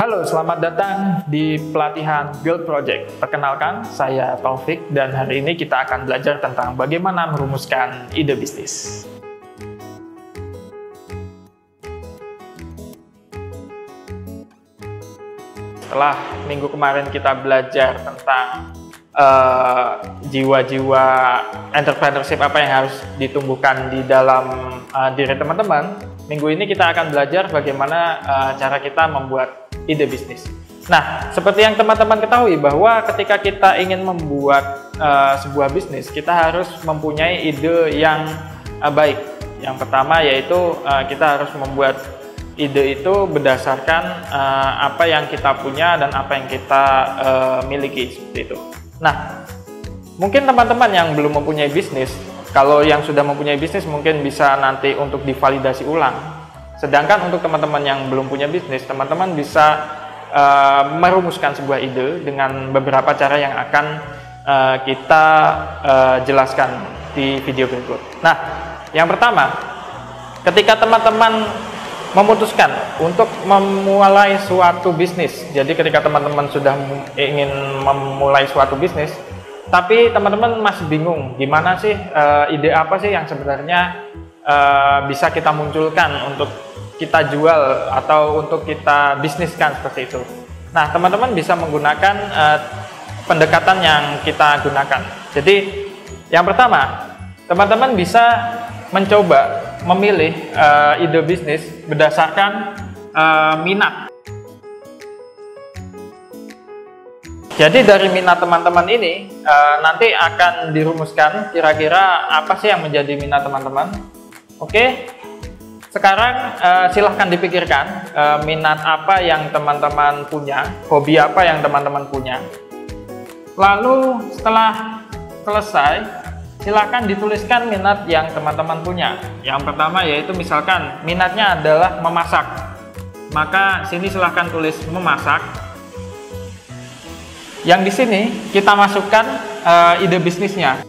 Halo, selamat datang di pelatihan Guild Project. Perkenalkan, saya Taufik dan hari ini kita akan belajar tentang bagaimana merumuskan ide bisnis. Setelah minggu kemarin kita belajar tentang jiwa-jiwa entrepreneurship apa yang harus ditumbuhkan di dalam diri teman-teman, minggu ini kita akan belajar bagaimana cara kita membuat ide bisnis. Nah, seperti yang teman-teman ketahui bahwa ketika kita ingin membuat sebuah bisnis, kita harus mempunyai ide yang baik. Yang pertama yaitu kita harus membuat ide itu berdasarkan apa yang kita punya dan apa yang kita miliki, seperti itu. Nah, mungkin teman-teman yang belum mempunyai bisnis, kalau yang sudah mempunyai bisnis mungkin bisa nanti untuk divalidasi ulang. Sedangkan untuk teman-teman yang belum punya bisnis, teman-teman bisa merumuskan sebuah ide dengan beberapa cara yang akan kita jelaskan di video berikut. Nah, yang pertama, ketika teman-teman memutuskan untuk memulai suatu bisnis, jadi ketika teman-teman sudah ingin memulai suatu bisnis, tapi teman-teman masih bingung gimana sih ide apa sih yang sebenarnya bisa kita munculkan untuk kita jual atau untuk kita bisniskan, seperti itu. Nah, teman-teman bisa menggunakan pendekatan yang kita gunakan. Jadi, yang pertama, teman-teman bisa mencoba memilih ide bisnis berdasarkan minat. Jadi dari minat teman-teman ini nanti akan dirumuskan kira-kira apa sih yang menjadi minat teman-teman. Oke. Sekarang silahkan dipikirkan minat apa yang teman-teman punya, hobi apa yang teman-teman punya. Lalu setelah selesai, silahkan dituliskan minat yang teman-teman punya. Yang pertama yaitu misalkan minatnya adalah memasak. Maka sini silahkan tulis memasak. Yang di sini kita masukkan ide bisnisnya.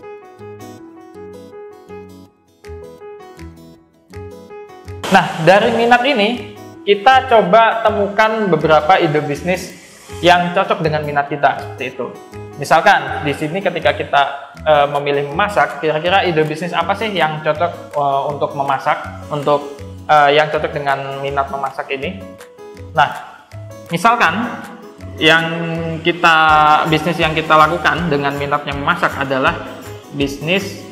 Nah, dari minat ini, kita coba temukan beberapa ide bisnis yang cocok dengan minat kita, seperti itu. Misalkan, di sini ketika kita memilih memasak, kira-kira ide bisnis apa sih yang cocok untuk memasak, untuk yang cocok dengan minat memasak ini? Nah, misalkan, bisnis yang kita lakukan dengan minat yang memasak adalah bisnis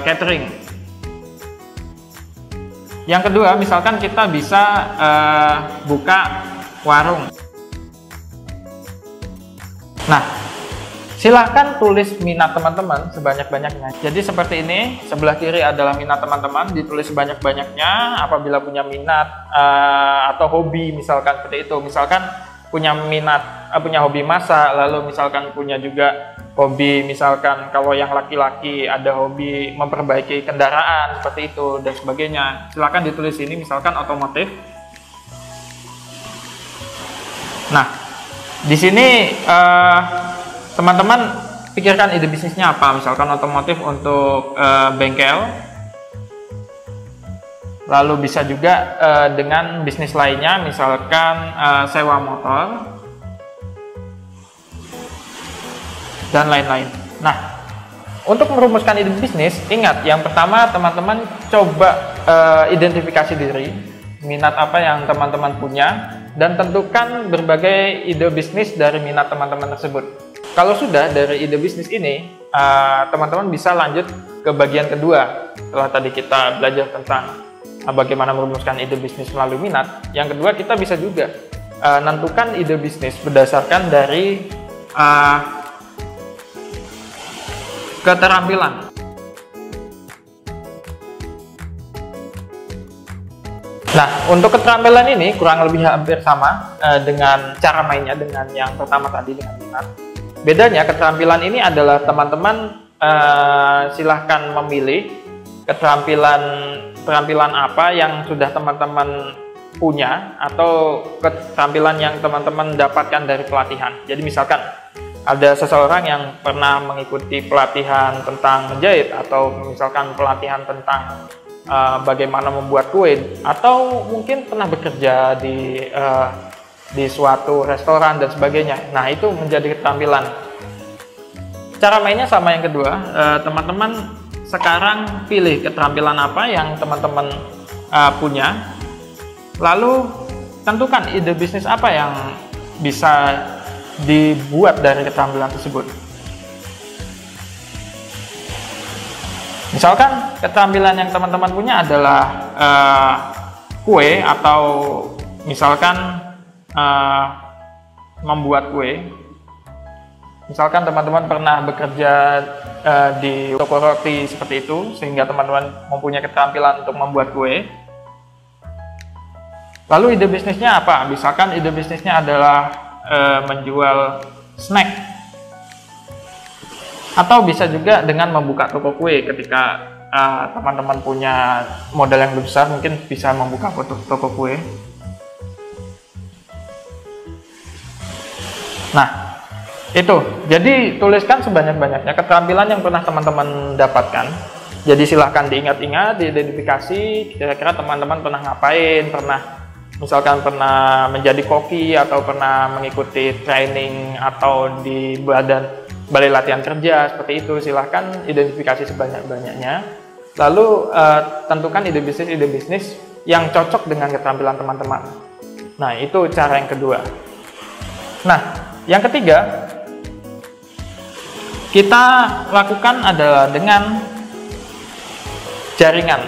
catering. Yang kedua, misalkan kita bisa buka warung. Nah, silahkan tulis minat teman-teman sebanyak-banyaknya. Jadi seperti ini, sebelah kiri adalah minat teman-teman, ditulis sebanyak-banyaknya apabila punya minat atau hobi, misalkan seperti itu. Misalkan punya minat, punya hobi masak, lalu misalkan punya juga hobi, misalkan kalau yang laki-laki ada hobi memperbaiki kendaraan, seperti itu, dan sebagainya. Silakan ditulis ini, misalkan otomotif. Nah, di sini teman-teman pikirkan ide bisnisnya apa, misalkan otomotif untuk bengkel. Lalu bisa juga dengan bisnis lainnya, misalkan sewa motor, dan lain-lain. Nah, untuk merumuskan ide bisnis, ingat yang pertama teman-teman coba identifikasi diri, minat apa yang teman-teman punya, dan tentukan berbagai ide bisnis dari minat teman-teman tersebut. Kalau sudah dari ide bisnis ini, teman-teman bisa lanjut ke bagian kedua. Setelah tadi kita belajar tentang bagaimana merumuskan ide bisnis melalui minat, yang kedua kita bisa juga menentukan ide bisnis berdasarkan dari keterampilan. Nah, untuk keterampilan ini kurang lebih hampir sama dengan cara mainnya dengan yang pertama tadi dengan minat. Bedanya keterampilan ini adalah teman-teman silahkan memilih keterampilan apa yang sudah teman-teman punya atau keterampilan yang teman-teman dapatkan dari pelatihan. Jadi misalkan ada seseorang yang pernah mengikuti pelatihan tentang menjahit, atau misalkan pelatihan tentang bagaimana membuat kue, atau mungkin pernah bekerja di di suatu restoran dan sebagainya. Nah, itu menjadi keterampilan. Cara mainnya sama yang kedua, teman-teman sekarang pilih keterampilan apa yang teman-teman punya, lalu tentukan ide bisnis apa yang bisa dibuat dari keterampilan tersebut. Misalkan keterampilan yang teman-teman punya adalah kue, atau misalkan membuat kue. Misalkan teman-teman pernah bekerja di toko roti seperti itu, sehingga teman-teman mempunyai keterampilan untuk membuat kue. Lalu ide bisnisnya apa? Misalkan ide bisnisnya adalah menjual snack. Atau bisa juga dengan membuka toko kue. Ketika teman-teman punya modal yang lebih besar, mungkin bisa membuka toko kue. Nah, itu. Jadi tuliskan sebanyak-banyaknya keterampilan yang pernah teman-teman dapatkan. Jadi silahkan diingat-ingat, diidentifikasi, kira-kira teman-teman pernah ngapain, misalkan pernah menjadi koki, atau pernah mengikuti training, atau di balai latihan kerja, seperti itu. Silahkan identifikasi sebanyak-banyaknya. Lalu tentukan ide bisnis yang cocok dengan keterampilan teman-teman. Nah, itu cara yang kedua. Nah, yang ketiga, kita lakukan adalah dengan jaringan.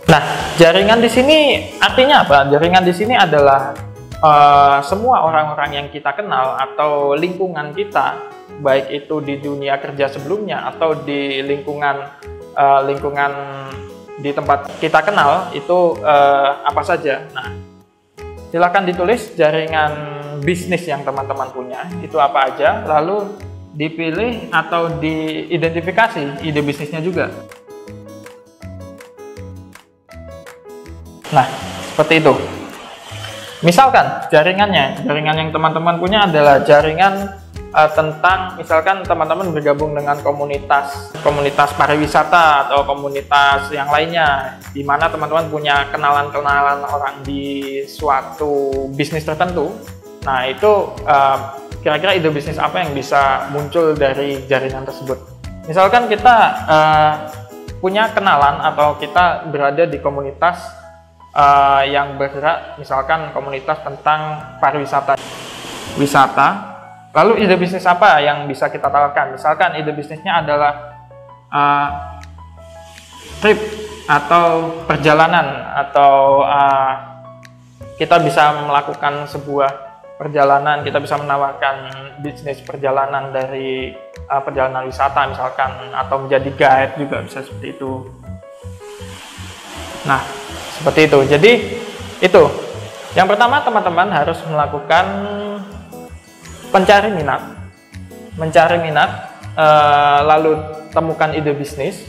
Nah, jaringan di sini artinya apa? Jaringan di sini adalah semua orang-orang yang kita kenal atau lingkungan kita, baik itu di dunia kerja sebelumnya atau di lingkungan di tempat kita kenal, itu apa saja. Nah, silakan ditulis jaringan bisnis yang teman-teman punya, itu apa aja, lalu dipilih atau diidentifikasi ide bisnisnya juga. Nah, seperti itu. Misalkan jaringan yang teman-teman punya adalah jaringan tentang, misalkan teman-teman bergabung dengan komunitas pariwisata atau komunitas yang lainnya, di mana teman-teman punya kenalan-kenalan orang di suatu bisnis tertentu. Nah, itu kira-kira ide bisnis apa yang bisa muncul dari jaringan tersebut. Misalkan kita punya kenalan atau kita berada di komunitas yang bergerak, misalkan komunitas tentang pariwisata, lalu ide bisnis apa yang bisa kita tawarkan? Misalkan ide bisnisnya adalah trip atau perjalanan, atau kita bisa melakukan sebuah perjalanan, kita bisa menawarkan bisnis perjalanan dari perjalanan wisata misalkan, atau menjadi guide juga bisa seperti itu. Nah, seperti itu. Jadi itu yang pertama, teman-teman harus melakukan mencari minat, lalu temukan ide bisnis.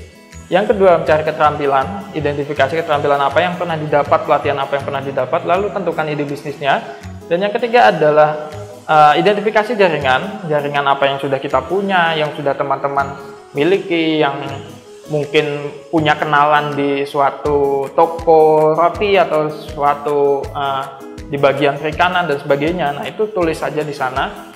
Yang kedua, mencari keterampilan, identifikasi keterampilan apa yang pernah didapat, pelatihan apa yang pernah didapat, lalu tentukan ide bisnisnya. Dan yang ketiga adalah identifikasi jaringan apa yang sudah kita punya, yang sudah teman-teman miliki, yang mungkin punya kenalan di suatu toko roti atau suatu di bagian perikanan dan sebagainya. Nah, itu tulis saja di sana.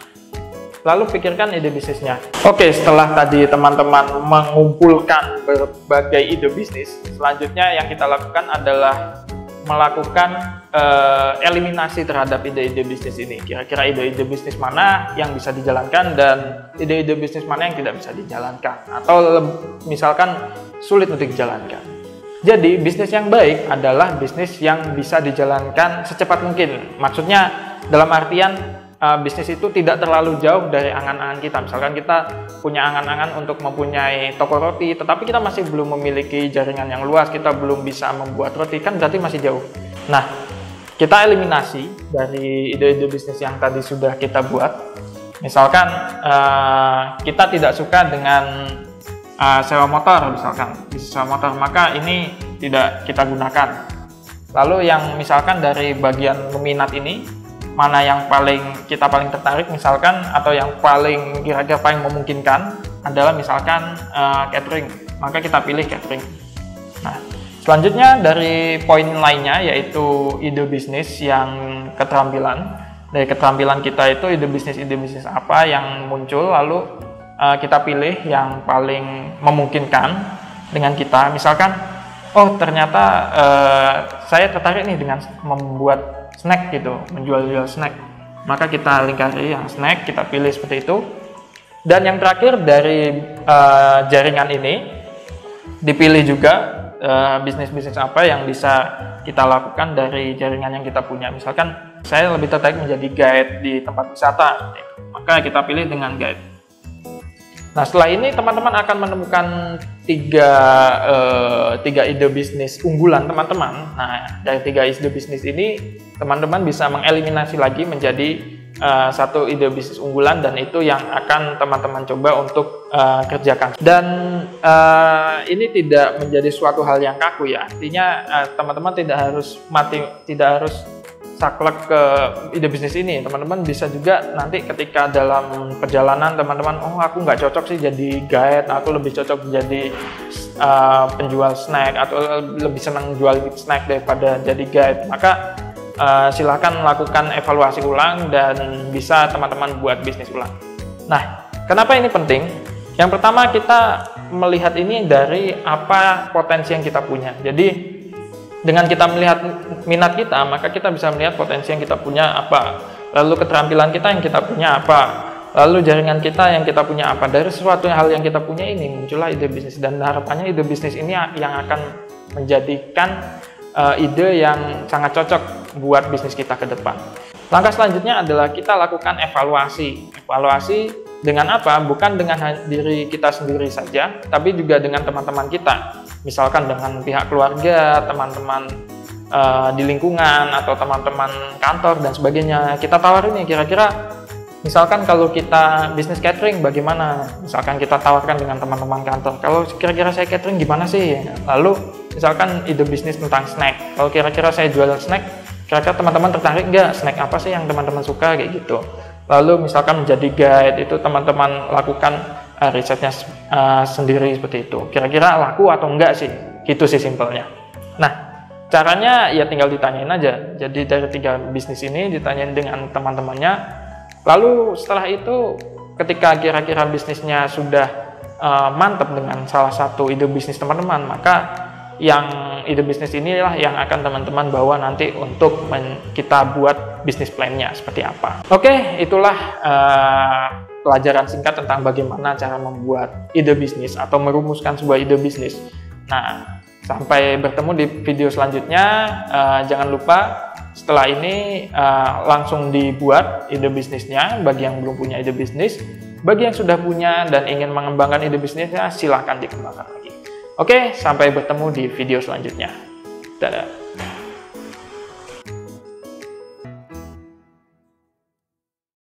Lalu pikirkan ide bisnisnya. Oke, setelah tadi teman-teman mengumpulkan berbagai ide bisnis, selanjutnya yang kita lakukan adalah melakukan eliminasi terhadap ide-ide bisnis ini. Kira-kira ide-ide bisnis mana yang bisa dijalankan dan ide-ide bisnis mana yang tidak bisa dijalankan, atau misalkan sulit untuk dijalankan. Jadi bisnis yang baik adalah bisnis yang bisa dijalankan secepat mungkin. Maksudnya dalam artian bisnis itu tidak terlalu jauh dari angan-angan kita. Misalkan kita punya angan-angan untuk mempunyai toko roti, tetapi kita masih belum memiliki jaringan yang luas, kita belum bisa membuat roti, kan berarti masih jauh. Nah, kita eliminasi dari ide-ide bisnis yang tadi sudah kita buat. Misalkan kita tidak suka dengan sewa motor, misalkan sewa motor, maka ini tidak kita gunakan. Lalu yang misalkan dari bagian peminat ini, mana yang kita paling tertarik misalkan, atau yang paling kira-kira paling memungkinkan adalah misalkan catering. maka kita pilih catering. Nah, selanjutnya dari poin lainnya yaitu ide bisnis yang keterampilan. Dari keterampilan kita itu ide bisnis apa yang muncul, lalu kita pilih yang paling memungkinkan dengan kita. Misalkan, oh ternyata saya tertarik nih dengan membuat snack gitu, menjual snack. Maka kita lingkari yang snack, kita pilih seperti itu. Dan yang terakhir dari jaringan ini, dipilih juga bisnis-bisnis apa yang bisa kita lakukan dari jaringan yang kita punya. Misalkan saya lebih tertarik menjadi guide di tempat wisata, maka kita pilih dengan guide. Nah, setelah ini teman-teman akan menemukan tiga ide bisnis unggulan teman-teman. Nah, dari 3 ide bisnis ini teman-teman bisa mengeliminasi lagi menjadi satu ide bisnis unggulan, dan itu yang akan teman-teman coba untuk kerjakan. Dan ini tidak menjadi suatu hal yang kaku ya, artinya teman-teman tidak harus saklek ke ide bisnis ini. Teman-teman bisa juga nanti ketika dalam perjalanan teman-teman, oh aku nggak cocok sih jadi guide, aku lebih cocok jadi penjual snack, atau lebih senang jual snack daripada jadi guide, maka silakan lakukan evaluasi ulang dan bisa teman-teman buat bisnis ulang. Nah, kenapa ini penting? Yang pertama, kita melihat ini dari apa potensi yang kita punya. Jadi dengan kita melihat minat kita, maka kita bisa melihat potensi yang kita punya apa, lalu keterampilan kita yang kita punya apa, lalu jaringan kita yang kita punya apa. Dari sesuatu hal yang kita punya ini muncullah ide bisnis, dan harapannya ide bisnis ini yang akan menjadikan ide yang sangat cocok buat bisnis kita ke depan. Langkah selanjutnya adalah kita lakukan evaluasi. Evaluasi dengan apa? Bukan dengan diri kita sendiri saja, tapi juga dengan teman-teman kita. Misalkan dengan pihak keluarga, teman-teman di lingkungan, atau teman-teman kantor dan sebagainya. Kita tawarin nih, kira-kira misalkan kalau kita bisnis catering bagaimana? Misalkan kita tawarkan dengan teman-teman kantor, kalau kira-kira saya catering gimana sih? Lalu misalkan ide bisnis tentang snack, kalau kira-kira saya jual snack, kira-kira teman-teman tertarik nggak? Snack apa sih yang teman-teman suka, kayak gitu. Lalu misalkan menjadi guide, itu teman-teman lakukan risetnya sendiri seperti itu. Kira-kira laku atau enggak sih? Gitu sih simpelnya. Nah, caranya ya tinggal ditanyain aja. Jadi dari 3 bisnis ini ditanyain dengan teman-temannya. Lalu setelah itu ketika kira-kira bisnisnya sudah mantap dengan salah satu ide bisnis teman-teman, maka yang ide bisnis inilah yang akan teman-teman bawa nanti untuk kita buat bisnis plan-nya seperti apa. Oke, itulah pelajaran singkat tentang bagaimana cara membuat ide bisnis atau merumuskan sebuah ide bisnis. Nah, sampai bertemu di video selanjutnya. Jangan lupa setelah ini langsung dibuat ide bisnisnya bagi yang belum punya ide bisnis. Bagi yang sudah punya dan ingin mengembangkan ide bisnisnya, silahkan dikembangkan lagi. Oke, sampai bertemu di video selanjutnya. Dadah.